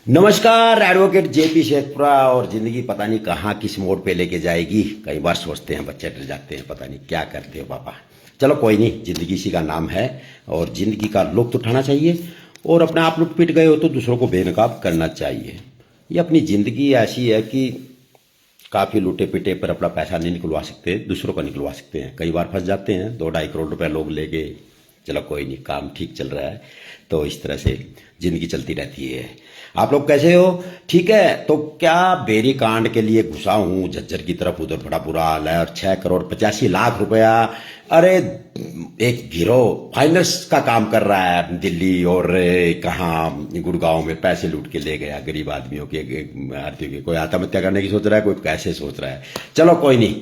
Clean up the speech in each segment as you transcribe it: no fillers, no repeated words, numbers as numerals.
नमस्कार। Advocate JP Sheikhpura. और जिंदगी पता नहीं कहाँ किस मोड़ पे लेके जाएगी। कई बार सोचते हैं, बच्चे डर जाते हैं, पता नहीं क्या करते हो पापा। चलो कोई नहीं, जिंदगी इसी का नाम है और जिंदगी का लुत्फ उठाना चाहिए। और अपने आप लुट पिट गए हो तो दूसरों को बेनकाब करना चाहिए। ये अपनी जिंदगी ऐसी है कि काफ़ी लूटे पिटे पर अपना पैसा नहीं निकलवा सकते, दूसरों का निकलवा सकते हैं। कई बार फंस जाते हैं, 2-2.5 करोड़ रुपए लोग ले गए। चलो कोई नहीं, काम ठीक चल रहा है तो इस तरह से जिंदगी चलती रहती है। आप लोग कैसे हो? ठीक है। तो क्या बेरी कांड के लिए घुसा हूं झज्जर की तरफ, उधर बड़ा बुरा हाल है। और 6 करोड़ 85 लाख रुपया, अरे एक गिरोह फाइनेंस का काम कर रहा है दिल्ली और कहाँ गुड़गांव में, पैसे लूट के ले गया गरीब आदमियों के, आदमियों के। कोई आत्महत्या करने की सोच रहा है, कोई कैसे सोच रहा है। चलो कोई नहीं,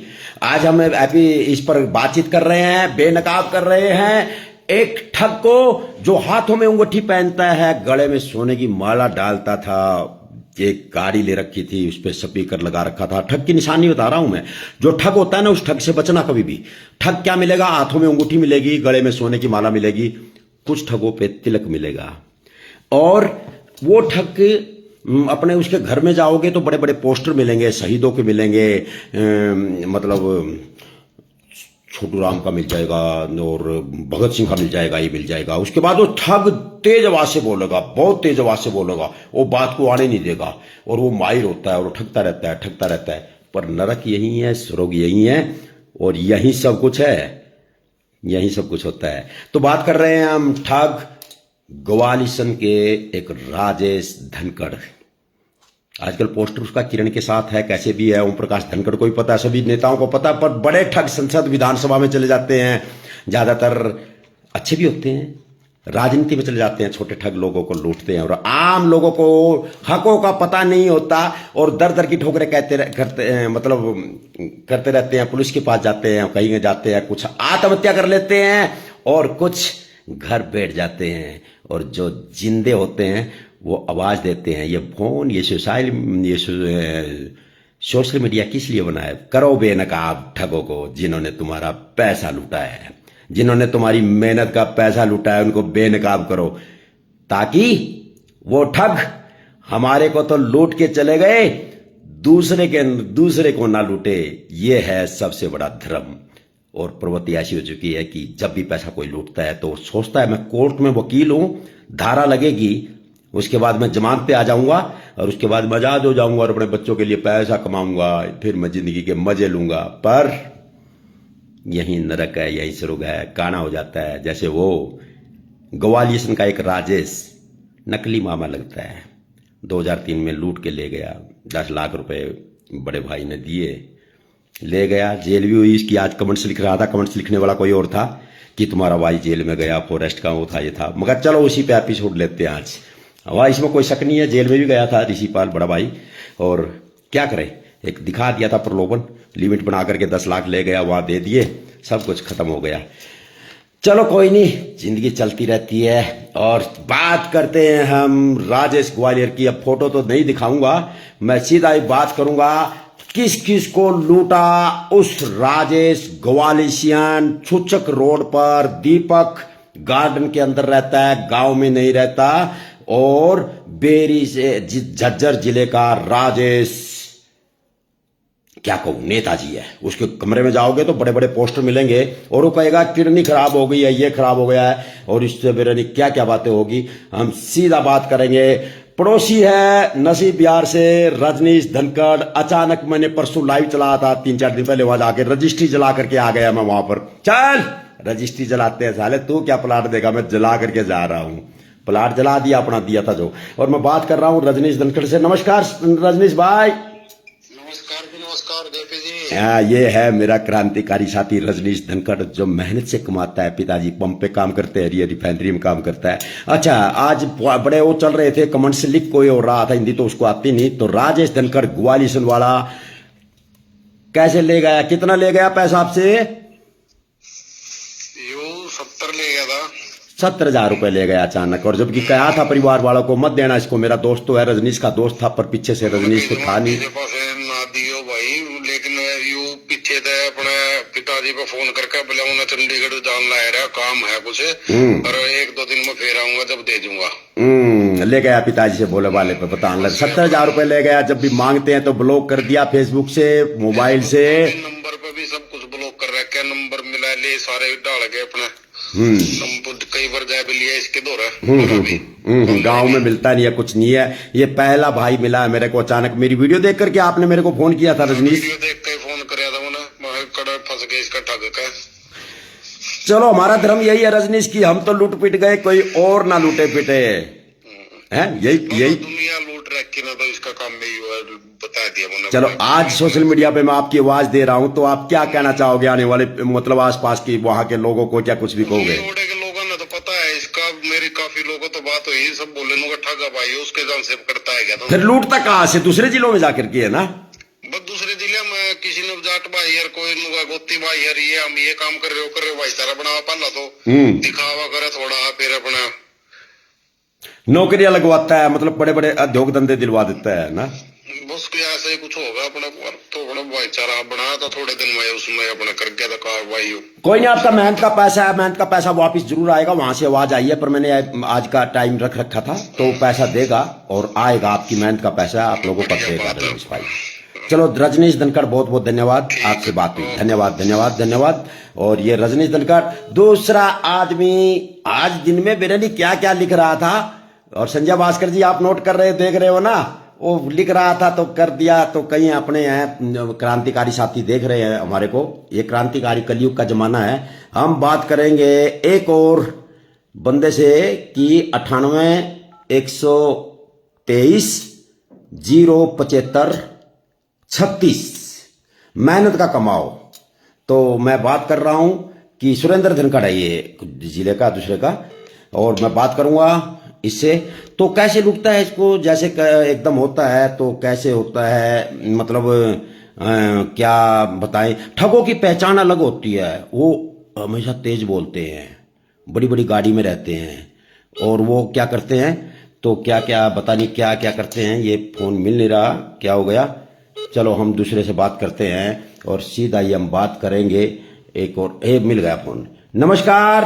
आज हम अभी इस पर बातचीत कर रहे हैं, बेनकाब कर रहे हैं। एक ठग को जो हाथों में अंगूठी पहनता है, गले में सोने की माला डालता था, एक गाड़ी ले रखी थी, उस पर स्पीकर लगा रखा था। ठग की निशानी बता रहा हूं मैं। जो ठग होता है ना, उस ठग से बचना कभी भी। ठग क्या मिलेगा? हाथों में अंगूठी मिलेगी, गले में सोने की माला मिलेगी, कुछ ठगों पे तिलक मिलेगा। और वो ठग अपने उसके घर में जाओगे तो बड़े बड़े पोस्टर मिलेंगे, शहीदों के मिलेंगे, मतलब छोटू राम का मिल जाएगा और भगत सिंह का मिल जाएगा, ये मिल जाएगा। उसके बाद वो ठग तेज आवाज से बोलेगा, बहुत तेज आवाज से बोलेगा, वो बात को आने नहीं देगा। और वो माहिर होता है और ठगता रहता है, ठगता रहता है। पर नरक यही है, स्वर्ग यही है और यही सब कुछ है, यही सब कुछ होता है। तो बात कर रहे हैं हम ठग ग्वालिसन के एक राजेश धनखड़। आजकल पोस्टर उसका किरण के साथ है, कैसे भी है। ओम प्रकाश धनखड़ को भी पता है, सभी नेताओं को पता है। पर बड़े ठग संसद विधानसभा में चले जाते हैं, ज्यादातर अच्छे भी होते हैं, राजनीति में चले जाते हैं, छोटे ठग लोगों को लूटते हैं। और आम लोगों को हकों का पता नहीं होता और दर दर की ठोकरें करते रहते हैं। पुलिस के पास जाते हैं, कहीं जाते हैं, कुछ आत्महत्या कर लेते हैं और कुछ घर बैठ जाते हैं। और जो जिंदे होते हैं वो आवाज देते हैं, ये फोन, ये सोशल मीडिया किस लिए बना है? करो बेनकाब ठगों को, जिन्होंने तुम्हारा पैसा लूटा है, जिन्होंने तुम्हारी मेहनत का पैसा लूटा है, उनको बेनकाब करो, ताकि वो ठग हमारे को तो लूट के चले गए, दूसरे को ना लूटे। ये है सबसे बड़ा धर्म। और प्रवृत्ति ऐसी हो चुकी है कि जब भी पैसा कोई लूटता है तो सोचता है मैं कोर्ट में वकील हूं, धारा लगेगी, उसके बाद मैं जमानत पे आ जाऊंगा और उसके बाद मैं आजाद हो जाऊंगा और अपने बच्चों के लिए पैसा कमाऊंगा, फिर मैं जिंदगी के मजे लूंगा। पर यही नरक है, यही स्वर्ग है, काना हो जाता है। जैसे वो ग्वालियर का एक राजेश नकली मामा लगता है, 2003 में लूट के ले गया, 10 लाख रुपए बड़े भाई ने दिए, ले गया। जेल भी हुई इसकी। आज कमेंट्स लिख रहा था, कमेंट्स लिखने वाला कोई और था कि तुम्हारा भाई जेल में गया, फॉरेस्ट का वो था, ये था। मगर चलो उसी पे एपिसोड लेते हैं आज। वह इसमें कोई शक नहीं है, जेल में भी गया था ऋषिपाल बड़ा भाई। और क्या करे, एक दिखा दिया था प्रलोभन, लिमिट बना करके 10 लाख ले गया, वहां दे दिए, सब कुछ खत्म हो गया। चलो कोई नहीं, जिंदगी चलती रहती है। और बात करते हैं हम राजेश ग्वालियर की। अब फोटो तो नहीं दिखाऊंगा, मैं सीधा ही बात करूंगा किस किस को लूटा उस राजेश ग्वालिशियन। छुचक रोड पर दीपक गार्डन के अंदर रहता है, गांव में नहीं रहता। और बेरी से झज्जर जिले का राजेश, क्या कहूं, नेताजी है। उसके कमरे में जाओगे तो बड़े बड़े पोस्टर मिलेंगे और वो कहेगा किडनी खराब हो गई है, ये खराब हो गया है, और इससे मेरे क्या क्या बातें होगी। हम सीधा बात करेंगे। पड़ोसी है नसीब बिहार से रजनीश धनखड़। अचानक मैंने परसों लाइव चलाया था, 3-4 दिन पहले, वहां जाके रजिस्ट्री जला करके आ गया मैं वहां पर। चल रजिस्ट्री जलाते हैं साले, तू क्या प्लाट देगा, मैं जला करके जा रहा हूं। प्लाट जला दिया, अपना दिया था जो। और मैं बात कर रहा हूं रजनीश धनखड़ से। नमस्कार रजनीश भाई। नमस्कार जेपी जी। ये है मेरा क्रांतिकारी साथी रजनीश धनखड़, जो मेहनत से कमाता है। पिताजी पंप पे काम करते हैं, रिफाइनरी में काम करता है। अच्छा, आज बड़े वो चल रहे थे, कमेंट से लिख कोई हो रहा था, हिंदी तो उसको आती नहीं। तो राजेश धनखड़ ग्वालियर वाला कैसे ले गया, कितना ले गया पैसा आपसे? 70 ले गया था। 70,000 रुपए ले गया अचानक। और जबकि कहा था परिवार वालों को मत देना इसको, मेरा दोस्त तो है, रजनीश का दोस्त था, पर पीछे से रजनीश को था नहीं। दियो भाई, लेकिन यू पीछे थे अपने पिताजी को फोन करके बोला उन्हें चंडीगढ़ जान ला रहा काम है कुछ, और 1-2 दिन में फिर आऊंगा जब दे दूंगा। ले गया पिताजी से बोले वाले पे पता लग 70,000 रुपए ले गया। जब भी मांगते हैं तो ब्लॉक कर दिया फेसबुक से, मोबाइल से। नंबर पे भी सब कुछ ब्लॉक कर रखा है, नंबर मिला ले सारे डाल के अपने। कई बार जाए भी लिया इसके दौरा। गांव में मिलता नहीं है, कुछ नहीं है। ये पहला भाई मिला है मेरे को अचानक। मेरी वीडियो देख करके आपने मेरे को फोन किया था रजनीश? वीडियो देख के फोन कराया था उन्हें, कड़ा फंस गए इसका ठग का। चलो हमारा धर्म यही है रजनीश की हम तो लूट पिट गए, कोई और ना लूटे पिटे हैं। यही दुनिया लूट रखी ना, तो इसका काम में ही हुआ, बता दिया मैंने। चलो आज सोशल मीडिया पे मैं आपकी आवाज दे रहा हूं, तो आप क्या कहना चाहोगे आने वाले मतलब आसपास की वहां के लोगों को? क्या कुछ भी कहोगे? के लोगों ने तो पता है इसका, मेरी काफी लोगों तो बात हुई, सब बोले ठगा भाई उसके जान से करता है क्या? तो फिर लूटता कहाँ से? दूसरे जिलों में जाकर के है ना? बस दूसरे जिले में किसी ने जाट भाई यार, कोई गोती भाई यार, ये हम ये काम कर रहे हो भाईचारा बनावा पहला तो दिखावा करे थोड़ा, फिर अपना नौकरियां लगवाता है, मतलब बड़े बड़े उद्योग धंधे दिलवा देता है ना? बस ऐसा ही कुछ होगा अपना, तो अपना भाईचारा बनाया था थोड़े दिन में, उसमें अपना कर गया था कार्रवाई। कोई नहीं, आपका मेहनत का पैसा है, मेहनत का पैसा वापस जरूर आएगा। वहां से आवाज आई है, पर मैंने आज का टाइम रख रखा था, तो पैसा देगा और आएगा। आपकी मेहनत का पैसा आप लोगों को देगा रजनीश भाई। चलो रजनीश धनखड़ बहुत बहुत धन्यवाद, आपसे बात हुई, धन्यवाद धन्यवाद धन्यवाद। और ये रजनीश धनखड़ दूसरा आदमी आज दिन में मेरे लिए क्या क्या लिख रहा था। और संजय भास्कर जी आप नोट कर रहे देख रहे हो ना, वो लिख रहा था तो कर दिया। तो कहीं अपने हैं क्रांतिकारी साथी देख रहे हैं हमारे को, ये क्रांतिकारी कलयुग का जमाना है। हम बात करेंगे एक और बंदे से कि 98 123 075 36 मेहनत का कमाओ। तो मैं बात कर रहा हूं कि सुरेंद्र धनखड़ है ये जिले का दूसरे का, और मैं बात करूंगा इससे। तो कैसे लुटता है इसको, जैसे एकदम होता है तो कैसे होता है, मतलब क्या बताएं। ठगों की पहचान अलग होती है, वो हमेशा तेज बोलते हैं, बड़ी बड़ी गाड़ी में रहते हैं, और वो क्या करते हैं तो क्या क्या पता नहीं क्या क्या करते हैं। ये फोन मिल नहीं रहा, क्या हो गया? चलो हम दूसरे से बात करते हैं और सीधा ही हम बात करेंगे। एक और मिल गया फोन। नमस्कार।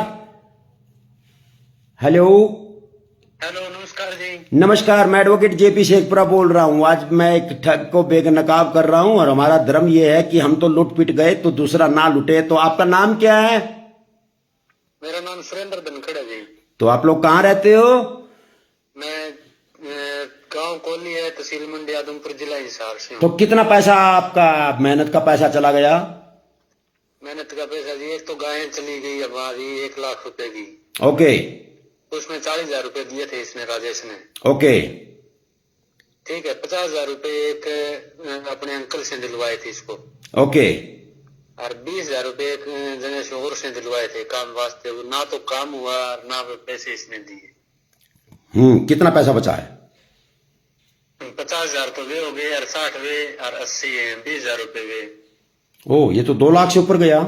हेलो हेलो, नमस्कार जी। नमस्कार, मैं एडवोकेट जेपी शेखपुरा बोल रहा हूँ। आज मैं एक ठग को बेनकाब कर रहा हूँ, और हमारा धर्म ये है कि हम तो लूट पिट गए तो दूसरा ना लूटे। तो आपका नाम क्या है? मेरा नाम सुरेंद्र धनखड़ है जी। तो आप लोग कहाँ रहते हो? मैं गांव कोली है, तहसील मंडी, आदमपुर, जिला हिसार से। तो कितना पैसा आपका मेहनत का पैसा चला गया? मेहनत का पैसा जी, एक तो गायें चली गई हमारी 1 लाख रुपए की। ओके। उसमें 40,000 रुपए दिए थे इसने, राजेश ने। ओके। ठीक है, 50,000 रुपए एक अपने अंकल से दिलवाए थे इसको। ओके। और 20,000 रुपए एक जगह से और से दिलवाए थे काम वास्ते। वो ना तो काम हुआ ना पैसे इसने दिए। कितना पैसा बचा है? 50,000 तो वे हो गए, और 60 वे, और 80 है, 20,000 रुपए वे। ओ, ये तो 2 लाख से ऊपर गया।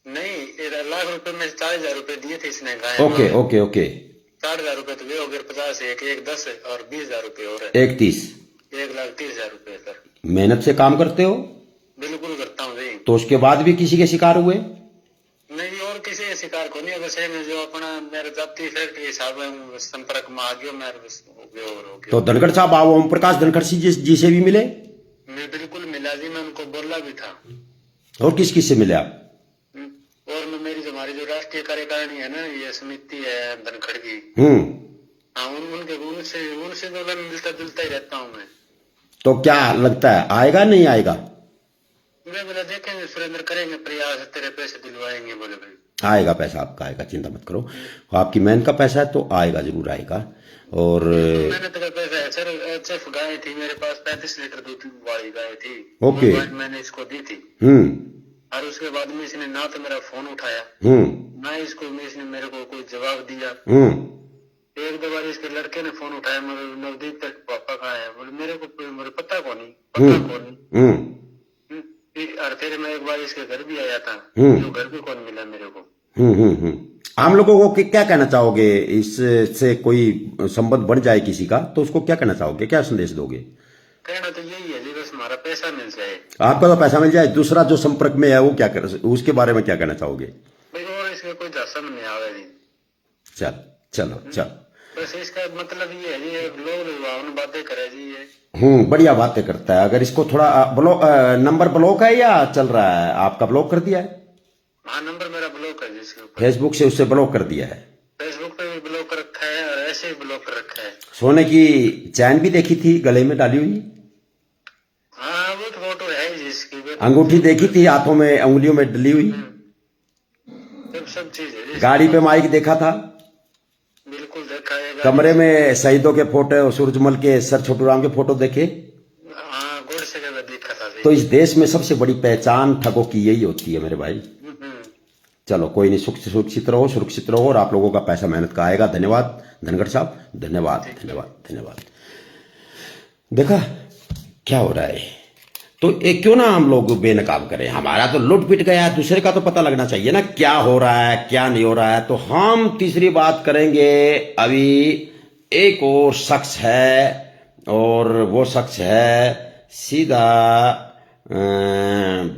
नहीं, 1 लाख रुपए में 40,000 रुपए दिए थे इसने गाय। Okay okay okay. 60,000 रुपए तो वे हो गए, 50 एक 10 और 20,000 रुपए और है, 31। 1,30,000 रुपए सर। मेहनत से काम करते हो? बिल्कुल करता हूँ जी। तो उसके बाद भी किसी के शिकार हुए? नहीं, और किसी के शिकार को नहीं। वैसे में जो अपना मेरे जाती फैक्ट्री हिसाब में संपर्क में आ गया मेरे। तो धनखड़ साहब आओ, ओम प्रकाश धनखड़ जी से भी मिले? मैं बिल्कुल मिला जी, मैं उनको बोला भी था। और किस किस से मिले आप? और मैं मेरी जो हमारी जो राष्ट्रीय कार्यकारिणी है ना, ये समिति है धनखड़ की, हाँ, उनसे तो मैं मिलता जुलता ही रहता हूँ मैं। तो क्या लगता है आएगा नहीं आएगा? मैं बोला देखेंगे सुरेंद्र, करेंगे प्रयास, तेरे पैसे दिलवाएंगे। बोले भाई आएगा पैसा, आपका आएगा, चिंता मत करो। आपकी मेहनत का पैसा है तो आएगा, जरूर आएगा। और मेहनत का पैसा है सर। HF गाय थी मेरे पास, 35 लीटर दूध वाली गाय थी। ओके। मैंने इसको दी थी। और उसके बाद में इसने ना तो मेरा फोन उठाया, ना इसने मेरे को कोई जवाब दिया। एक दो बार इसके लड़के ने फोन उठाया, मगर नवदीप तक पापा कहाँ है? बोले मेरे पता को नहीं। और फिर मैं एक बार इसके घर भी आया था, जो घर भी कौन मिला मेरे को। आम लोगों को क्या कहना चाहोगे? इससे कोई संबंध बढ़ जाए किसी का तो उसको क्या कहना चाहोगे, क्या संदेश दोगे? कहना तो यही है जी, बस हमारा पैसा मिल जाए। आपका तो पैसा मिल जाए, दूसरा जो संपर्क में है वो क्या कर, उसके बारे में क्या कहना चाहोगे? भाई और इसका कोई दर्शन नहीं आवे जी। चल चलो चलो, बस इसका मतलब ये है जी, लोग विभावन बातें करे जी ये। बढ़िया बातें करता है। अगर इसको थोड़ा ब्लॉक, नंबर ब्लॉक है या चल रहा है? आपका ब्लॉक कर दिया है? हाँ, नंबर मेरा ब्लॉक है जी इसके ऊपर। फेसबुक से उससे ब्लॉक कर दिया है? फेसबुक पे भी ब्लॉक कर रखा है और ऐसे ही ब्लॉक कर रखा है। सोने की चैन भी देखी थी गले में डाली हुई? हाँ, वो तो फोटो है जी इसकी। अंगूठी देखी थी हाथों में, उंगलियों में डली हुई? सब चीज है जी। गाड़ी पे माइक देखा था? बिल्कुल देखा है। कमरे में शहीदों के फोटो, सूरजमल के, सर छोटू राम के फोटो देखे? हाँ, गोड़ से जगह देखा था जी। तो इस देश में सबसे बड़ी पहचान ठगों की यही होती है मेरे भाई। चलो कोई नहीं, सुरक्षित रहो, सुरक्षित रहो, और आप लोगों का पैसा मेहनत का आएगा। धन्यवाद धनगढ़ साहब, धन्यवाद धन्यवाद धन्यवाद। देखा क्या हो रहा है? तो एक क्यों ना हम लोग बेनकाब करें? हमारा तो लुट पिट गया है, दूसरे का तो पता लगना चाहिए ना क्या हो रहा है क्या नहीं हो रहा है। तो हम तीसरी बात करेंगे। अभी एक और शख्स है, और वो शख्स है सीधा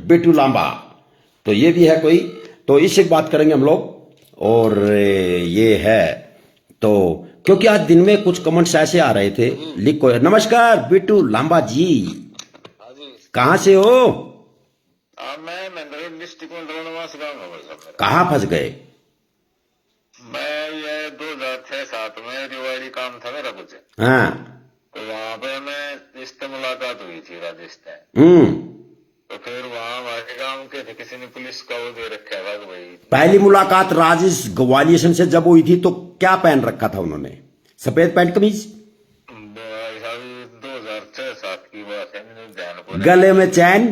बिट्टू लांबा। तो ये भी है कोई, तो इससे बात करेंगे हम लोग। और ये है तो, क्योंकि आज दिन में कुछ कमेंट्स ऐसे आ रहे थे, लिखो। नमस्कार बिट्टू लांबा जी, कहाँ से हो? मैं मंदसौर डिस्ट्रिक्ट में डरोनवास गांव में। कहाँ फंस गए? मैं ये 2006-07 में रिवाड़ी काम था मेरा कुछ। हाँ, तो वहाँ पे मैं इससे मुलाकात हुई थी राजस्थान। तो फिर वहाँ हमारे गांव के थे, किसी ने पुलिस का वो दे रखा है भाई। पहली मुलाकात राजेश ग्वालियर से जब हुई थी तो क्या पहन रखा था उन्होंने? सफेद पैंट कमीज? 2006-07 की बात है, मैंने ध्यान को। गले में चैन?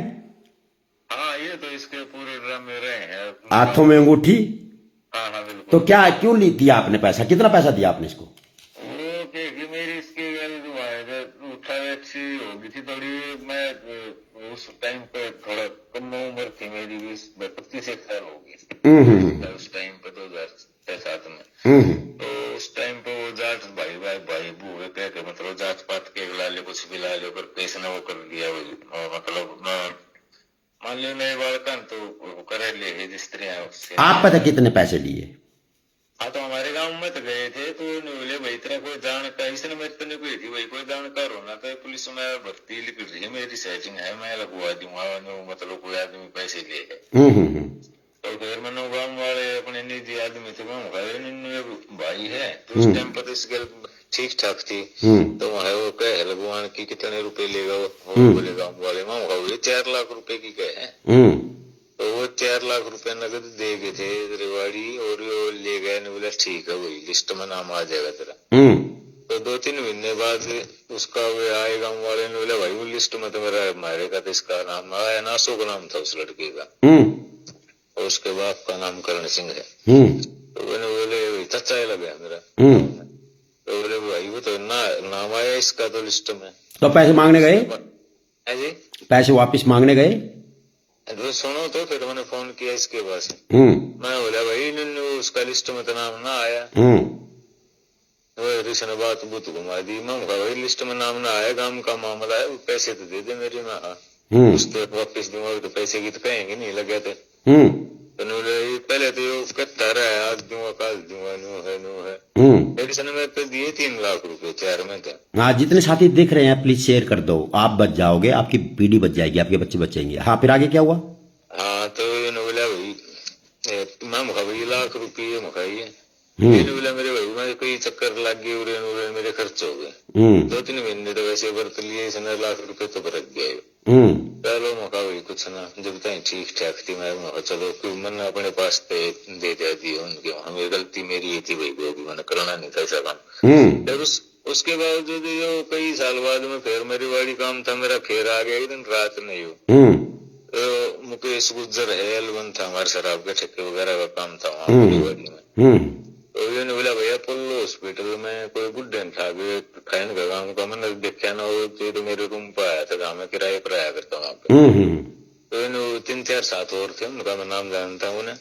हाँ, ये तो इसके पूरे ड्रम में रहे हैं। हाथों में अंगूठी? हाँ हाँ बिल्कुल। तो क्या क्यों दिया आपने पैसा? कितना पैसा दिया आपने इसको? वो कि मेरी इसकी उठाई अच्छी होगी थी थोड़ी। मैं उस टाइम पे थोड़ा कम उम्र थी मेरी, 25 साल होगी उस टाइम पे, 2006-07 में। तो उस टाइम पे वो जाट भाई भाई भाई बूढ़े कह के मतलब जात पात के ला ले, कुछ भी ला ले, पर पैसे न वो कर दिया। मतलब मान लो नए बालकन तो वो करे ले है जिस तरह उससे। आप पता कितने पैसे लिए? हाँ, तो हमारे गांव में तो गए थे, तो बोले भाई तेरा कोई जानकार, इसने मेरे तो नहीं कोई थी भाई, कोई जानकार होना तो पुलिस में भर्ती लिख रही है, मेरी सेटिंग है, मैं लगवा दूंगा, मतलब कोई आदमी पैसे ले है। तो फिर मैंने गांव वाले अपने निजी आदमी थे, भाई है तो उस टाइम पर इसके ठीक ठाक थी। तो वहाँ वो कहे लगवान की कितने रुपए लेगा वो, बोले गांव वाले में 4 लाख रुपए की कहे। तो वो 4 लाख रुपए नगद दे गए थे रेवाड़ी, और वो ले गए। ने बोला ठीक है वही लिस्ट में नाम आ जाएगा तेरा। तो 2-3 महीने बाद उसका वो आए गांव वाले ने बोला भाई वो लिस्ट में तो मेरा हमारे का तो इसका नाम आया ना, अशोक नाम था उस लड़के का, और उसके बाप का नाम करण सिंह है। तो मैंने बोले चाचा लगा मेरा। तो बोले भाई वो तो नाम आया इसका तो लिस्ट में। तो पैसे मांगने गए? जी, पैसे वापस मांगने गए? तो सुनो, तो फिर मैंने फोन किया इसके पास। मैं बोला भाई उसका लिस्ट में तो नाम ना आया। ने बात बुत घुमा दी। मैं भाई लिस्ट में नाम ना आया, काम का मामला है, पैसे तो दे दे मेरे में। उसके वापिस दूंगा तो पैसे की तो कहेंगे नहीं लगे थे। तो पहले तो ये करता रहा, आज दूंगा कल दूंगा, नो है। फिर इसने मेरे पे दिए 3 लाख रुपए 4 में थे। हाँ, जितने साथी देख रहे हैं प्लीज शेयर कर दो, आप बच जाओगे, आपकी पीढ़ी बच जाएगी, आपके बच्चे बचेंगे। हाँ, फिर आगे क्या हुआ? हाँ, तो इन्होंने बोला भाई मैं भाई लाख रुपये मखाइए। बोला मेरे भाई मैं कई चक्कर लग गए, उरे मेरे खर्च हो गए। 2-3 महीने तो वैसे बरत लिए, इसने लाख रुपए तो बरत गए। चलो मौका भाई कुछ ना, जब तक ठीक ठाक थी मैं चलो क्यों मन अपने पास दे दी उनके। हमें गलती मेरी थी भाई, वो भी मैंने करना नहीं था ऐसा काम। फिर उसके बावजूद जो कई साल बाद में फिर मेरी वाड़ी काम था मेरा, फिर आ गया एक दिन रात नहीं हो। तो मुकेश गुज्जर है, एलवन था हमारे, शराब के ठेके वगैरह का काम था वहाँ वाड़ी में। तो ये ने बोला भैया अपोलो हॉस्पिटल में कोई बुढ़े था, फैन का काम का, मैंने देखा ना वो तो मेरे रूम पर आया था, मैं किराए पर आया करता वहाँ पे। तो इन 3-4 साथ और थे, उनका मैं नाम जानता हूँ उन्हें।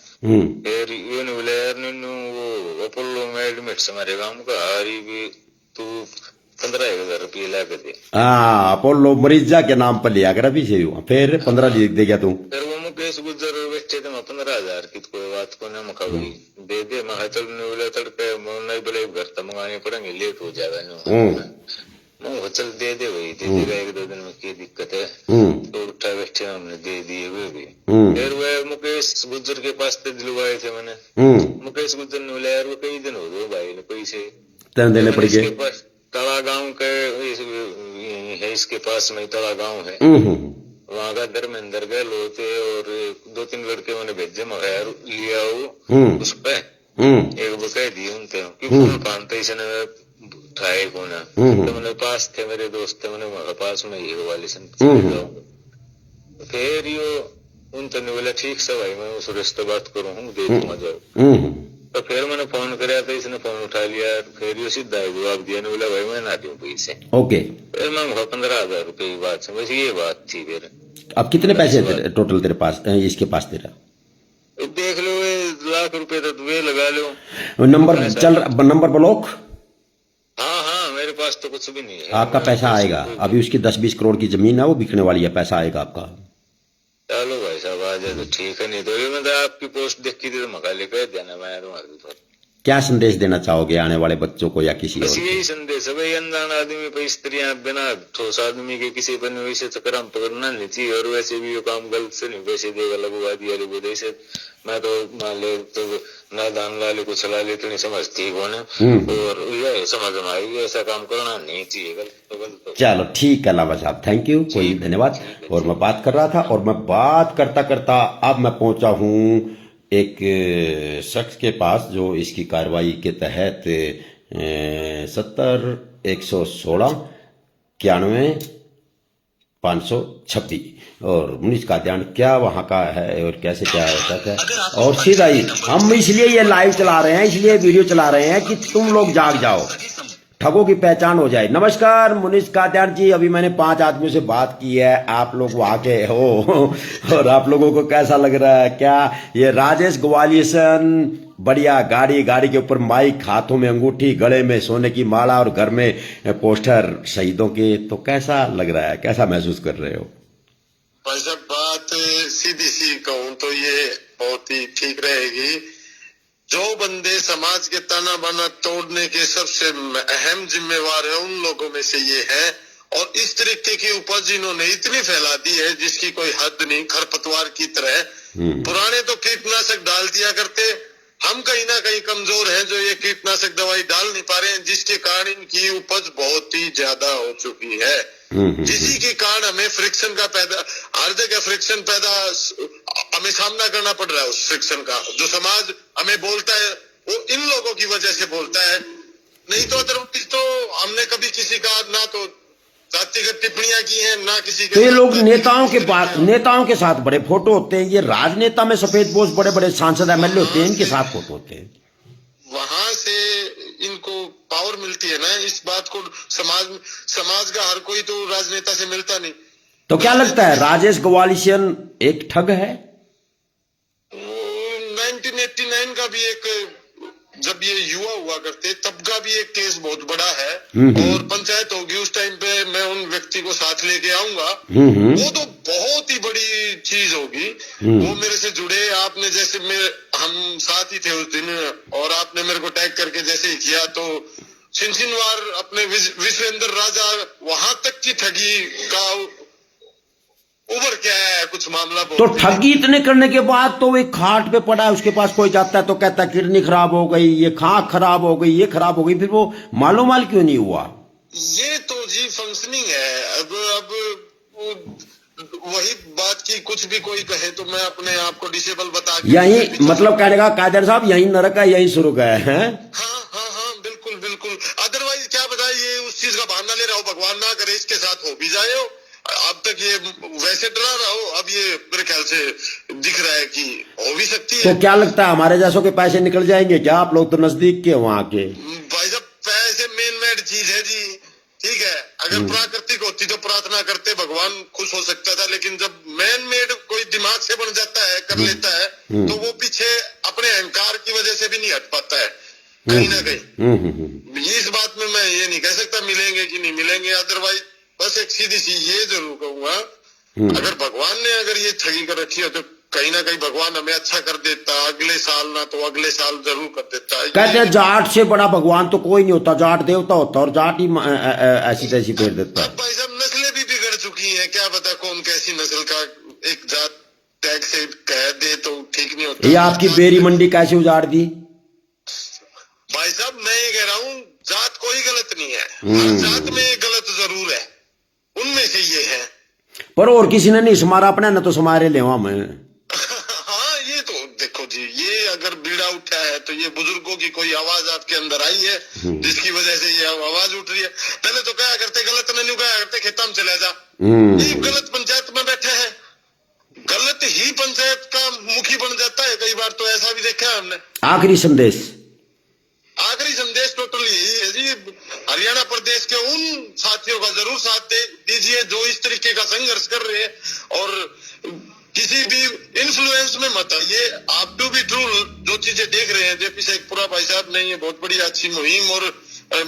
फिर ये ने बोला यार वो अपोलो में एडमिट हमारे गाँव का, हारी भी तू 15,000 रुपये ला कर दे। हाँ अपोलो मरीजा के नाम पर लिया कर अभी से फिर 15 दे गया तू। फिर वो मुकेश गुजर बैठे थे, मैं 15,000 की कोई बात को ना मका दे दे, मैं चल बोले तड़के नहीं बोले घर तक मंगाने पड़ेंगे, लेट हो जाएगा मैं चल दे दे वही दे देगा, 1-2 दिन में क्या दिक्कत है। तो उठा बैठे हमने दे दिए वे भी। फिर वह मुकेश गुजर के पास पे दिलवाए थे मैंने। मुकेश गुजर ने बोला यार वो कई दिन हो गए भाई ने पैसे देने पड़ गए। तला गाँव के है, इसके पास में तला गाँव है, वहाँ का धर्मेंद्र गए लोते और 2-3 लड़के मैंने भेजे, मगर लिया वो उस पे एक बकाय दिए उनते फोन पानते इसने उठाए को ना। तो मैंने पास थे मेरे दोस्त थे, मैंने पास में हीरो वाले से फिर यो उनते ने बोला ठीक से भाई मैं उस रिश्ते बात करूँ दे दूंगा जाओ। तो फिर मैंने फोन कराया था, इसने फोन उठा लिया, फिर ये सीधा जवाब दिया, बोला भाई मैं ना दूं पैसे। ओके फिर मैं 15,000 रुपए की बात से बस ये बात थी। फिर अब कितने पैसे टोटल तेरे पास इसके पास तेरा? देख लो 1,00,000 रुपए तो वे लगा लो। नंबर चल नंबर ब्लॉक। हाँ मेरे पास तो कुछ भी नहीं है। आपका पैसा आएगा, अभी उसकी 10-20 करोड़ की जमीन है वो बिकने वाली है, पैसा आएगा आपका। चलो भाई साहब आ जाए तो ठीक है, नहीं तो ये मैं आपकी पोस्ट देख की थी तो मका लेकर देना मैं तुम्हारे। क्या संदेश देना चाहोगे आने वाले बच्चों को या किसी बस यही संदेश है भाई, अनजान आदमी पे स्त्रियां बिना ठोस आदमी के किसी पर वैसे चक्कर हम पकड़ना नहीं चाहिए, और वैसे भी ये काम गलत से नहीं वैसे देगा लगवा दिया बोले से मैं तो मान ले तो नादान लाले को चला ले तो नहीं समझती कौन है, और ये समझ में आई ऐसा काम करना नहीं चाहिए, गलत तो गलत। चलो ठीक है लावा साहब, थैंक यू, कोई धन्यवाद। और मैं बात कर रहा था और मैं बात करता करता अब मैं पहुंचा हूँ एक शख्स के पास जो इसकी कार्रवाई के तहत 70-116 91 526 और मुनीष का ध्यान क्या वहाँ का है और कैसे क्या होता है। और सीधा ही हम इसलिए ये लाइव चला रहे हैं, इसलिए वीडियो चला रहे हैं कि तुम लोग जाग जाओ, ठगों की पहचान हो जाए। नमस्कार मुनीष कात्यान जी, अभी मैंने 5 आदमियों से बात की है, आप लोग वहां के हो और आप लोगों को कैसा लग रहा है? क्या ये राजेश ग्वालियसन बढ़िया गाड़ी के ऊपर माइक, हाथों में अंगूठी, गले में सोने की माला और घर में पोस्टर शहीदों के, तो कैसा लग रहा है, कैसा महसूस कर रहे हो? भाई साहब बात सीधी सी कहूँ तो ये बहुत ही ठीक रहेगी। जो बंदे समाज के ताना बाना तोड़ने के सबसे अहम जिम्मेवार है उन लोगों में से ये है, और इस तरीके की उपज इन्होंने इतनी फैला दी है जिसकी कोई हद नहीं, खरपतवार की तरह। पुराने तो कीटनाशक डाल दिया करते, हम कहीं ना कहीं कमजोर हैं जो ये कीटनाशक दवाई डाल नहीं पा रहे हैं, जिसके कारण इनकी उपज बहुत ही ज्यादा हो चुकी है, जिसी के कारण हमें फ्रिक्शन का पैदा, हर जगह फ्रिक्शन पैदा हमें सामना करना पड़ रहा है। उस फ्रिक्शन का जो समाज हमें बोलता है वो इन लोगों की वजह से बोलता है, नहीं तो अदरवाइज तो हमने कभी किसी का ना तो जातिगत टिप्पणियां की हैं ना किसी के। तो ये लोग नेताओं के साथ बड़े फोटो होते हैं, ये राजनेता में सफेद पोस्ट बड़े बड़े सांसद एमएलए होते हैं, इनके साथ फोटो होते हैं, वहां से इनको पावर मिलती है ना। इस बात को समाज का हर कोई तो राजनेता से मिलता नहीं। तो क्या लगता है राजेश ग्वालियसन एक ठग है? 1989 का भी एक, जब ये युवा हुआ करते तब का भी एक केस बहुत बड़ा है, और पंचायत होगी उस टाइम पे मैं उन व्यक्ति को साथ लेके आऊंगा, वो तो बहुत ही बड़ी चीज होगी। वो मेरे से जुड़े, आपने जैसे हम साथ ही थे उस दिन, और आपने मेरे को टैग करके जैसे ही किया तो सिनसिनवार अपने विश्वेंद्र राजा वहां तक की ठगी का उबर क्या है कुछ मामला। तो ठगी इतने करने के बाद तो एक खाट पे पड़ा है, उसके पास कोई जाता है तो कहता है किडनी खराब हो गई, ये खांख खराब हो गई, ये खराब हो गई, फिर वो मालो माल क्यों नहीं हुआ? ये तो जी फंक्शनिंग है। अब वही बात की कुछ भी कोई कहे तो मैं अपने आप को डिसेबल बता के यही मतलब कहने का कादर साहब यही नरक है, यही शुरू का है। हाँ बिल्कुल बिल्कुल, अदरवाइज क्या बताइए उस चीज का बहाना ले रहा हो, भगवान ना करे इसके साथ हो भी जाए हो। अब तक ये वैसे डरा रहा हो, अब ये मेरे ख्याल से दिख रहा है कि हो भी सकती है। तो क्या लगता है हमारे जैसों के पैसे निकल जाएंगे क्या? आप लोग तो नजदीक के वहाँ के। भाई साहब पैसे मेन मेड चीज है जी, ठीक है। अगर प्राकृतिक होती तो प्रार्थना करते भगवान खुश हो सकता था, लेकिन जब मैन मेड कोई दिमाग से बन जाता है, कर लेता है, तो वो पीछे अपने अहंकार की वजह से भी नहीं हट पाता है। कहीं ना कहीं। इस बात में मैं ये नहीं कह सकता मिलेंगे कि नहीं मिलेंगे, अदरवाइज बस एक सीधी सी ये जरूर कहूंगा, अगर भगवान ने अगर ये ठगी कर रखी है तो कहीं ना कहीं भगवान हमें अच्छा कर देता, अगले साल ना तो अगले साल जरूर कर देता है। कहते हैं जाट से बड़ा भगवान तो कोई नहीं होता, जाट देवता होता और जाट ही ऐसी तैसी फेर देता है। भाई साहब नस्लें भी बिगड़ चुकी हैं, क्या पता कौन कैसी नस्ल का एक जात टैग से कह दे तो ठीक नहीं होता। ये आपकी बेरी मंडी कैसे उजाड़ दी? भाई साहब मैं ये कह रहा हूँ जात कोई गलत नहीं है, हर जात में गलत जरूर है, उनमें से ये है। पर और किसी ने नहीं समारा अपने न तो समारे लेवा में। हाँ ये तो देखो जी, ये अगर बीड़ा उठा है तो ये बुजुर्गों की कोई आवाज आपके अंदर आई है जिसकी वजह से ये आवाज उठ रही है। पहले तो कहा करते गलत नहीं कहा करते खेता में चले जा, ये गलत पंचायत में बैठे हैं, गलत ही पंचायत का मुखी बन जाता है कई बार, तो ऐसा भी देखा है हमने। आखिरी संदेश टोटली यही है जी, हरियाणा प्रदेश के उन साथियों का जरूर साथ दीजिए जो इस तरीके का संघर्ष कर रहे हैं, और किसी भी इन्फ्लुएंस में मत आइए। आप टू बी ट्रू जो चीजें देख रहे हैं जेपी शेखपुरा भाई साहब ने ये बहुत बड़ी अच्छी मुहिम, और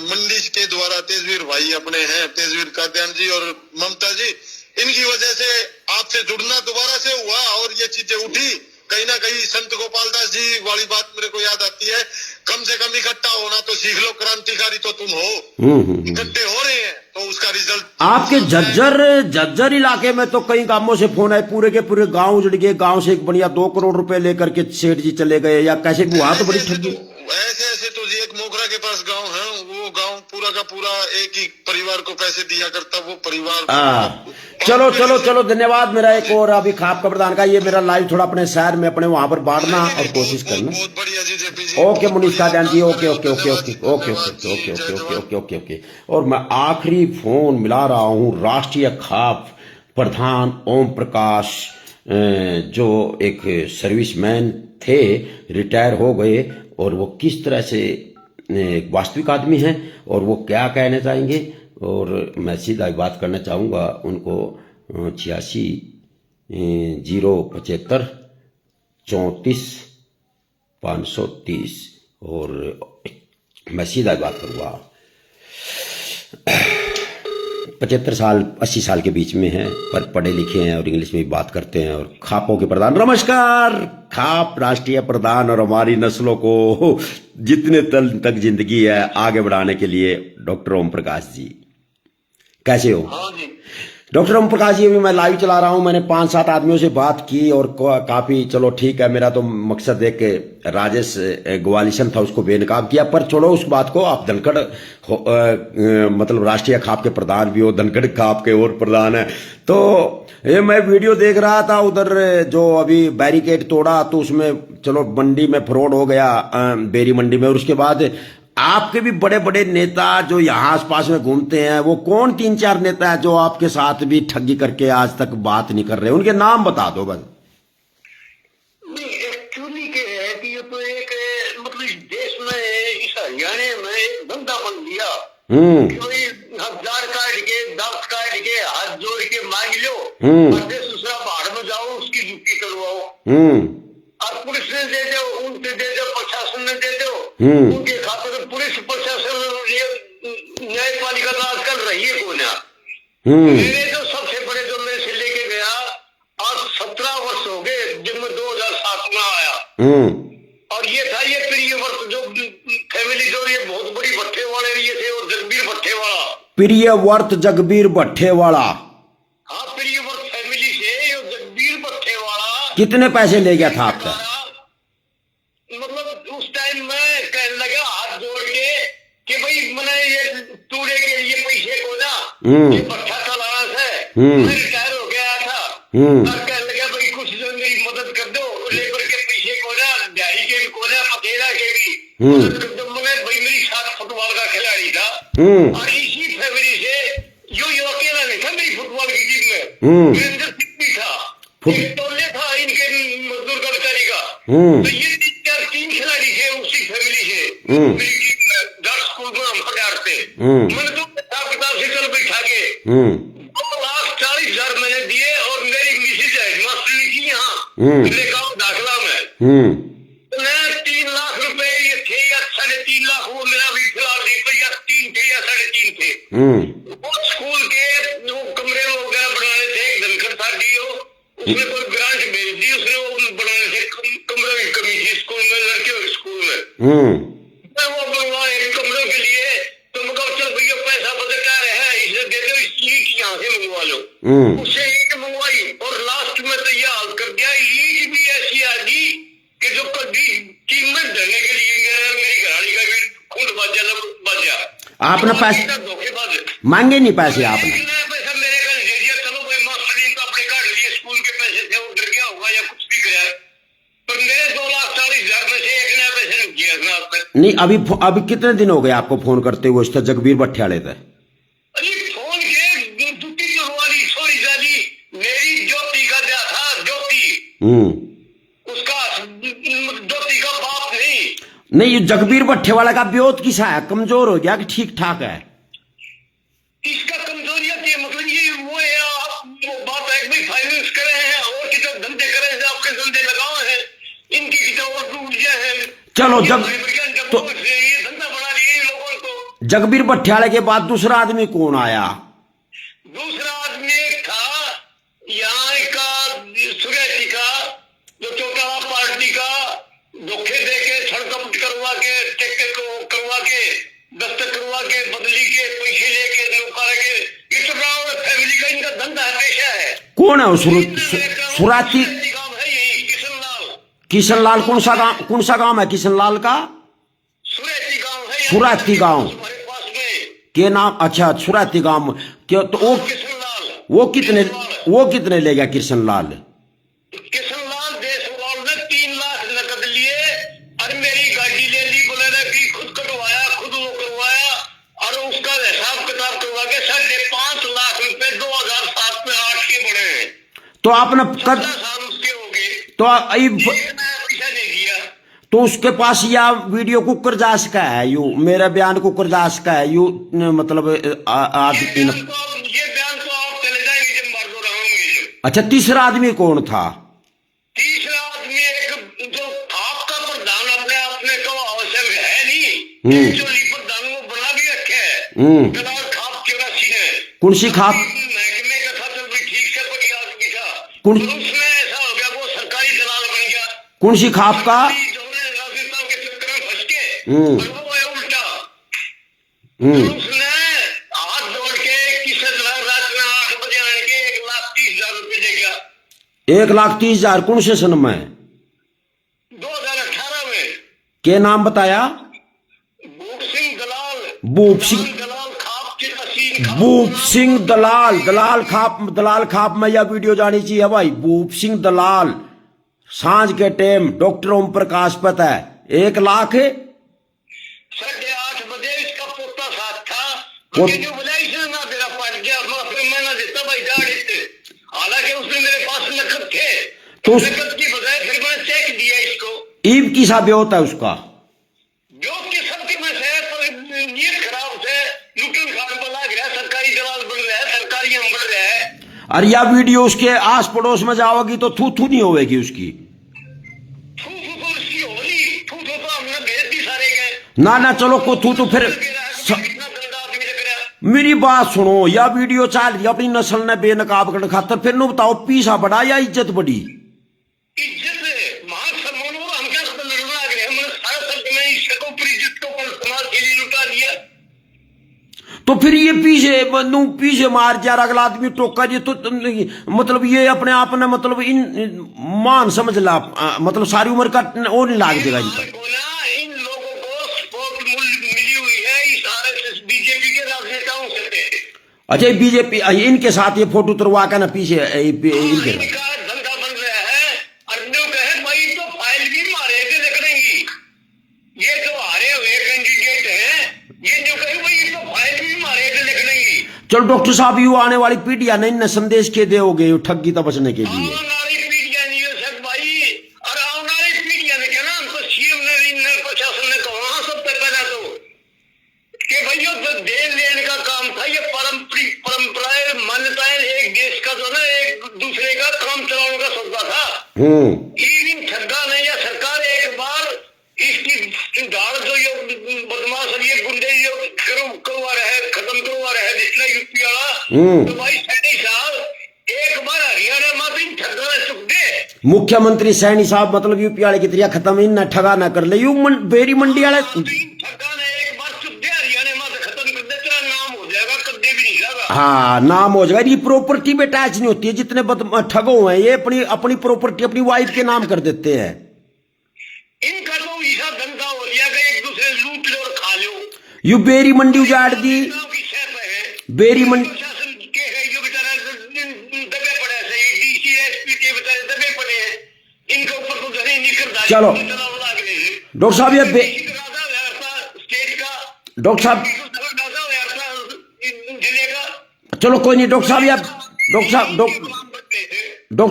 मंडी के द्वारा तेजवीर भाई अपने हैं, तेजवीर काद्यान जी और ममता जी, इनकी वजह से आपसे जुड़ना दोबारा से हुआ और ये चीजें उठी। कहीं ना कहीं संत गोपाल दास जी वाली बात मेरे को याद आती है, कम से कम इकट्ठा होना तो सीख लो, क्रांतिकारी तो तुम हो, इकट्ठे हो रहे हैं तो उसका रिजल्ट। आपके झज्जर इलाके में तो कई गांवों से फोन आए, पूरे के पूरे गांव उजड़ गए, गांव से एक बढ़िया 2 करोड़ रुपए लेकर के सेठ जी चले गए, या कैसे हुआ तो बड़ी ठगी। ऐसे तो जी एक मोगरा के पास गांव है, वो गांव पूरा का पूरा एक ही परिवार को पैसे दिया करता, वो परिवार। चलो धन्यवाद। मेरा एक और अभी खाप का प्रधान का ये मेरा लाइव थोड़ा अपने शहर में अपने वहां पर बांटना और कोशिश करना। बहुत बढ़िया जी JP ji. Okay Munish Kadyan ji, okay okay okay okay okay okay okay okay okay okay okay. और मैं आखिरी फोन मिला रहा हूँ राष्ट्रीय खाप प्रधान ओम प्रकाश, जो एक सर्विसमैन थे, रिटायर हो गए, और वो किस तरह से एक वास्तविक आदमी हैं और वो क्या कहना चाहेंगे। और मैं सीधा बात करना चाहूँगा उनको 86 075 34 530, और मैं सीधा बात करूँगा। 75 साल 80 साल के बीच में हैं, पर पढ़े लिखे हैं और इंग्लिश में भी बात करते हैं, और खापों के प्रधान। नमस्कार खाप राष्ट्रीय प्रधान और हमारी नस्लों को जितने तल तक जिंदगी है आगे बढ़ाने के लिए डॉक्टर ओम प्रकाश जी, कैसे हो? हाँ जी डॉक्टर ओम प्रकाश जी, अभी मैं लाइव चला रहा हूं, मैंने 5-7 आदमियों से बात की और काफी चलो ठीक है, मेरा तो मकसद एक राजेश ग्वालिशन था उसको बेनकाब किया, पर छोड़ो उस बात को। आप धनखड़ मतलब राष्ट्रीय खाप के प्रधान भी हो, धनखड़ खाप के और प्रधान है, तो ये मैं वीडियो देख रहा था उधर जो अभी बैरिकेड तोड़ा तो उसमें चलो मंडी में फ्रॉड हो गया, बेरी मंडी में, और उसके बाद आपके भी बड़े बड़े नेता जो यहाँ आसपास में घूमते हैं, वो कौन 3-4 नेता है जो आपके साथ भी ठगी करके आज तक बात नहीं कर रहे, उनके नाम बता दो बस। नहीं एक्चुअली क्या है कि ये तो एक मतलब इस देश में, इस हरियाणा में एक धंधा बन गया कि भाई 1000 काट के 10 काट के हाथ जोड़ के मांग लो, और दूसरा बाहर में जाओ उसकी ड्यूटी करवाओ, और पुलिस ने दे दो, उनसे दे दो, प्रशासन ने दे दो, उनके खातिर पुलिस प्रशासन न्यायपालिका तो आजकल रही है कौन है। मेरे जो सबसे बड़े जो मैं से लेके गया आज 17 वर्ष हो गए, जब मैं 2007 में आया, और ये था ये प्रिय वर्त जो फैमिली जो ये बहुत बड़ी भट्टे वाले ये थे, और जगबीर भट्टे वाला, प्रिय वर्त जगबीर भट्टे वाला। हाँ प्रिय वर्त फैमिली से जगबीर भट्टे वाला कितने पैसे ले गया था आपका? मतलब उस टाइम में कहने लगा हाथ जोड़ के कि भाई मैंने ये तूड़े के लिए पैसे को ना ये भट्ठा चलाना से मैं रिटायर हो गया था, और कहने लगा भाई कुछ जो मेरी मदद कर दो, लेबर के पैसे को ना, दिहाड़ी के को ना, पतेरा के भी मदद कर दो। मैं भाई मेरी साथ फुटबॉल का खिलाड़ी था, और इसी फैमिली से यो अकेला नहीं था मेरी फुटबॉल की टीम में, वीरेंद्र सिंह भी था, एक टोले था इनके मजदूर कर्मचारी का, तो ये 3 खिलाड़ी थे उसी फैमिली से मेरी टीम में, 10 स्कूल में हम पढ़ाते। मैंने तो हिसाब किताब से कल बैठा के 2,40,000 मैंने दिए, और मेरी मिसेज है मास्टर लिखी यहाँ लेकर दाखिला में, मैं 3 लाख रुपए ये थे या 3.5 3 लाख वो मेरा भी फिलहाल रुपया 3 थे या 3.5 थे। वो स्कूल के वो कमरे वगैरह बनाने थे, एक धनखड़ था डीओ, उसने कोई ग्रांट भेज दी, उसने वो बनाने थे, कमरे की कमी थी स्कूल में, लड़कियों के स्कूल में। मैं वो बनवाए कमरों के लिए, तो मैं कहा चल भैया पैसा बदलता है, इसे दे दो, ईट यहाँ से मंगवा लो। उससे ईट मंगवाई और लास्ट में तो यह हाल कर दिया, ईट भी ऐसी आ गई कि जो कभी कीमत देने के लिए मेरी घराड़ी का भी खून बजा। आपने पैसे धोखेबाज मांगे नहीं पैसे आपने? पैसा मेरे घर दे दिया, चलो भाई मास्टर ने तो अपने काट लिए, स्कूल के पैसे थे, वो डर गया होगा या कुछ भी गया, पर मेरे 2,40,000 में से एक नया पैसे नहीं किया इसने आज तक। नहीं, अभी कितने दिन हो गए आपको फोन करते हुए उससे जगबीर भट्टियाले थे? अरे फोन के दूसरी वाली छोड़ी जाली, मेरी ज्योति का दिया था, ज्योति उसका, ज्योति का बाप नहीं। ये जगबीर भट्टियाला का ब्योत किसा है, कमजोर हो गया कि ठीक ठाक है? इसका कमजोरियत ये मतलब ये वो है, आप वो बात है भाई फाइनेंस करे हैं और कितना धंधे करे हैं, आपके धंधे लगाओ हैं, इनकी कितना और ऊर्जा है। चलो तो ये धंधा बना लिए लोगों को। जगबीर भट्टियाले के बाद दूसरा आदमी कौन आया? दूसरा आदमी एक था यहाँ का सुरेश का, जो चौटाला पार्टी का, धोखे दे के छड़कपट करवा के, टेक्के को करवा के, दस्तक करवा के, बदली के, पैसे लेके नौकर के, इतना फैमिली का इनका धंधा हमेशा है। कौन है सुराती? गांव है यही किशनलाल। किशनलाल कौन सा गांव है किशनलाल का? सुरेती गांव है, सुराती गांव हमारे पास में के नाम? अच्छा, सुराती गांव। क्यों तो किशनलाल। वो कितने ले गया किशनलाल? किशनलाल देशवाल ने 3 लाख नकद लिए और मेरी गाड़ी ले ली, बोलेरा की खुद कटवाया, खुद वो करवाया और उसका हिसाब किताब करवा के 5.5 लाख रुपए 2007 में 8 के बने हैं। तो आपने कब साल उसके हो गए, तो पैसा नहीं दिया। तो उसके पास या वीडियो कुकर जास का है, यू मेरा बयान कुकर जास का है, यू मतलब ये बयान तो आप चले जाएंगे जब मर दो रहोगे। अच्छा, तीसरा आदमी कौन था? तीसरा आदमी एक जो आपका प्रधान अपने आप में कहा आवश्यक है नहीं, जो प्रधान वो बना भी रखे है, दलाल खाप 84 है। कौन सी खाप? महकमे का था, चल भाई ठीक से कोई आदमी था, कौन उसमें ऐसा हो गया वो सरकारी दलाल बन गया। कौन सी खाप का? राजनेताओं के चक्कर में फंस के और वो है उल्टा। उसने हाथ जोड़ के किसी रात में 8 बजे आने के 1,30,000 रुपए दे गया। 1,30,000 कौन से सन में? 2018 में। के नाम बताया? भूप सिंह दलाल। भूप सिंह दलाल खाप के भूप सिंह दलाल खाप में यह वीडियो जानी चाहिए भाई। भूप सिंह दलाल सांझ के टाइम डॉक्टर ओम प्रकाश पता है 1 लाख 8:30 बजे इसका पोता साथ था, जो बोला इसने ना तेरा पड़ गया, मैं देता भाई गाड़ी से, हालांकि उसने मेरे पास नकद थे, तो नकद की बजाय फिर मैंने चेक दिया इसको। ईब की सा ब्योत है उसका, जो कि सबकी में से पर नीयत खराब से लुटन खान को लाग रहा है, सरकारी दलाल बन रहा है, सरकारी हम बन रहा है। और यह वीडियो उसके आस पड़ोस में जाओगी तो थू थू नहीं होगी उसकी। ना चलो को थू तो फिर मेरी बात सुनो, यह वीडियो चल रही अपनी नस्ल ने बेनकाब कर खातर, फिर नु बताओ पीसा बड़ा या इज्जत बड़ी? इज्जत मान सम्मान वो हम क्या लड़ना आ गए, हमने सारा सब में इसको पर इज्जत को पर समाज के लिए लुटा दिया। तो फिर ये पीछे मार जा अगला आदमी टोका जी, तो मतलब ये अपने आप ने मतलब इन मान समझ ला, मतलब सारी उम्र का वो नहीं लाग देगा इनका। इन लोगों को सपोर्ट मिली हुई है इस आरएसएस बीजेपी के राजनेताओं से। अच्छा, बीजेपी इनके साथ ये फोटो उतरवा का ना पीछे इनके धंधा बन रहा है। अर्जुन कहे भाई तो फाइल भी मारे थे देखेंगी, ये जो हारे हुए कैंडिडेट हैं, ये जो कहे भाई तो फाइल भी मारे थे देखेंगी। चलो डॉक्टर साहब, यू आने वाली पीढ़ियां ने इन संदेश के दोगे ठगी तो बचने के लिए? आने वाली पीढ़ियां नहीं हो सक भाई, और आने वाली पीढ़ियां ने कहना हमको सीएम ने प्रशासन ने कहा सबसे पहले तो कि भाई जो देन लेने का काम था, ये परंपराएं मान्यताएं एक देश का जो ना एक दूसरे का काम चलाने का सौदा था। इन ठग्गा ने या सरकार एक बार इसकी दाड़ जो तो भाई सैनी साहब एक बार हरियाणा में भी ठगा चुक दे। मुख्यमंत्री सैनी साहब मतलब यूपी वाले की तरह खत्म इन ना ठगा ना कर ले यू बेरी मंडी वाले ठगा ने एक बार चुक दे हरियाणा में खत्म कर दे, तेरा नाम हो जाएगा, कद्दे भी नहीं जाएगा। हाँ नाम हो जाएगा। ये प्रॉपर्टी में अटैच नहीं होती है, जितने ठगो हैं ये अपनी प्रॉपर्टी अपनी वाइफ के नाम कर देते हैं। इनका तो ऐसा धंधा हो गया कि एक दूसरे लूट लो और खा लो। यू बेरी मंडी उजाड़ दी, बेरी मंडी चलो डॉक्टर साहब ये डॉक्टर साहब चलो कोई नहीं डॉक्टर साहब डॉक्टर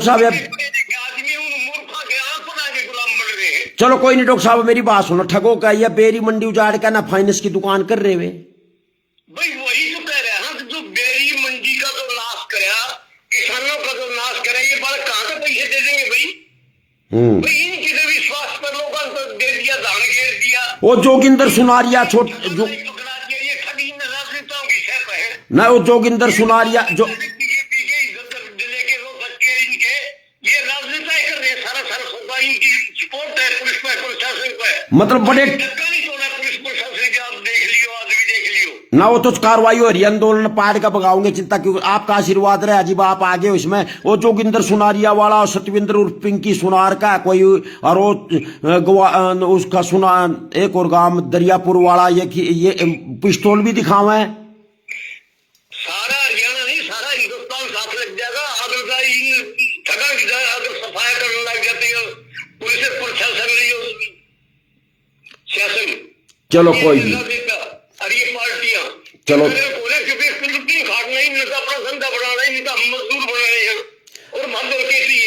साहब चलो कोई नहीं डॉक्टर साहब मेरी बात सुनो, ठगो का या बेरी मंडी उजाड़ का ना फाइनेंस की दुकान कर रहे वे भाई, वही तो कह रहे हैं ना, जो बेरी मंडी का तो नाश करा, किसानों का तो नाश करा, ये बात कहाँ से पैसे दे देंगे भाई? भाई इनकी तो विश्वास पर लोगों को दे दिया, धान घेर दिया। वो जोगिंदर सुनारिया छोट जो ये ठगी राजनेताओं की शर्त है ना, वो जोगिंदर सुनारिया जो मतलब बड़े ना वो तो कार्रवाई हो रही है, आंदोलन पार्ट का भगाओगे चिंता क्यों, आपका आशीर्वाद रहे अजीब आप आगे हो इसमें। वो जोगिंदर सुनारिया वाला और सतविंदर उर्फ पिंकी सुनार का कोई और वो उसका सुना एक और गांव दरियापुर वाला ये पिस्तौल भी दिखावा है। सारा हरियाणा नहीं सारा हिंदुस्तान साथ लग जाएगा अगर ठगा की अगर सफाई करने लग जाती है पुलिस प्रशासन शासन। चलो कोई नहीं, और ये पार्टियां चलो अपना धंधा बढ़ाना है, मजदूर बनाए हैं और मर्दर कैसी है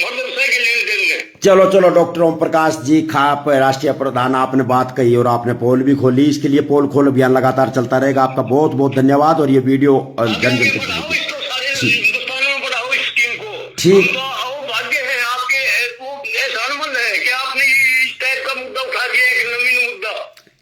मर्दर साइकिल लेने देंगे। चलो चलो डॉक्टर ओम प्रकाश जी खाप राष्ट्रीय प्रधान आपने बात कही और आपने पोल भी खोली, इसके लिए पोल खोल अभियान लगातार चलता रहेगा। आपका बहुत बहुत धन्यवाद और ये वीडियो जन जन तक हिंदुस्तान में बढ़ाओ इस स्कीम को। ठीक भाग्य है आपके, वो एहसानमंद है कि आपने इस टाइप का मुद्दा उठा दिया, एक नवीन मुद्दा।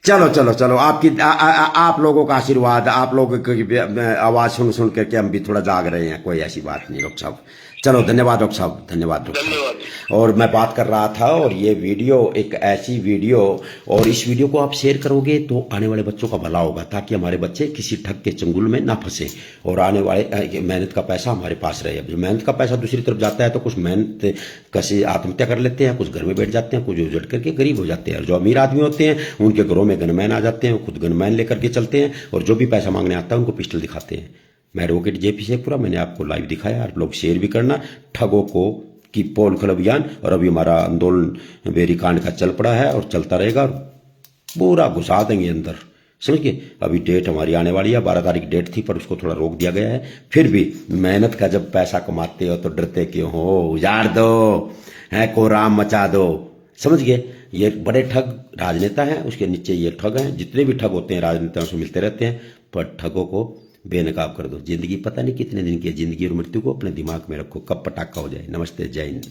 चलो चलो चलो आपकी आप लोगों का आशीर्वाद, आप लोगों की आवाज सुन सुन करके हम भी थोड़ा जाग रहे हैं, कोई ऐसी बात नहीं डॉक्टर साहब। चलो धन्यवाद डॉक्टर साहब, धन्यवाद डॉक्टर साहब। और मैं बात कर रहा था और ये वीडियो एक ऐसी वीडियो, और इस वीडियो को आप शेयर करोगे तो आने वाले बच्चों का भला होगा, ताकि हमारे बच्चे किसी ठग के चंगुल में ना फंसे और आने वाले मेहनत का पैसा हमारे पास रहे। अब मेहनत का पैसा दूसरी तरफ जाता है तो कुछ मेहनत कैसे आत्महत्या कर लेते हैं, कुछ घर में बैठ जाते हैं, कुछ उजड़ करके गरीब हो जाते हैं। और जो अमीर आदमी होते हैं उनके घरों में गनमैन आ जाते हैं, खुद गनमैन लेकर के चलते हैं और जो भी पैसा मांगने आता है उनको पिस्टल दिखाते हैं। मैं एडवोकेट जेपी शेखपुरा, मैंने आपको लाइव दिखाया, आप लोग शेयर भी करना ठगों को की पोल खोल अभियान। और अभी हमारा आंदोलन बेरी कांड का चल पड़ा है और चलता रहेगा और पूरा घुसा देंगे अंदर, समझ गए। अभी डेट हमारी आने वाली है, 12 तारीख डेट थी पर उसको थोड़ा रोक दिया गया है। फिर भी मेहनत का जब पैसा कमाते हो तो डरते क्यों हो, उजाड़ दो है कोराम मचा दो, समझ गए। ये बड़े ठग राजनेता हैं, उसके नीचे ये ठग हैं, जितने भी ठग होते हैं राजनेताओं से मिलते रहते हैं, पर ठगों को बेनकाब कर दो। जिंदगी पता नहीं कितने दिन की है, जिंदगी और मृत्यु को अपने दिमाग में रखो, कब पटाखा हो जाए। नमस्ते, जय हिंद।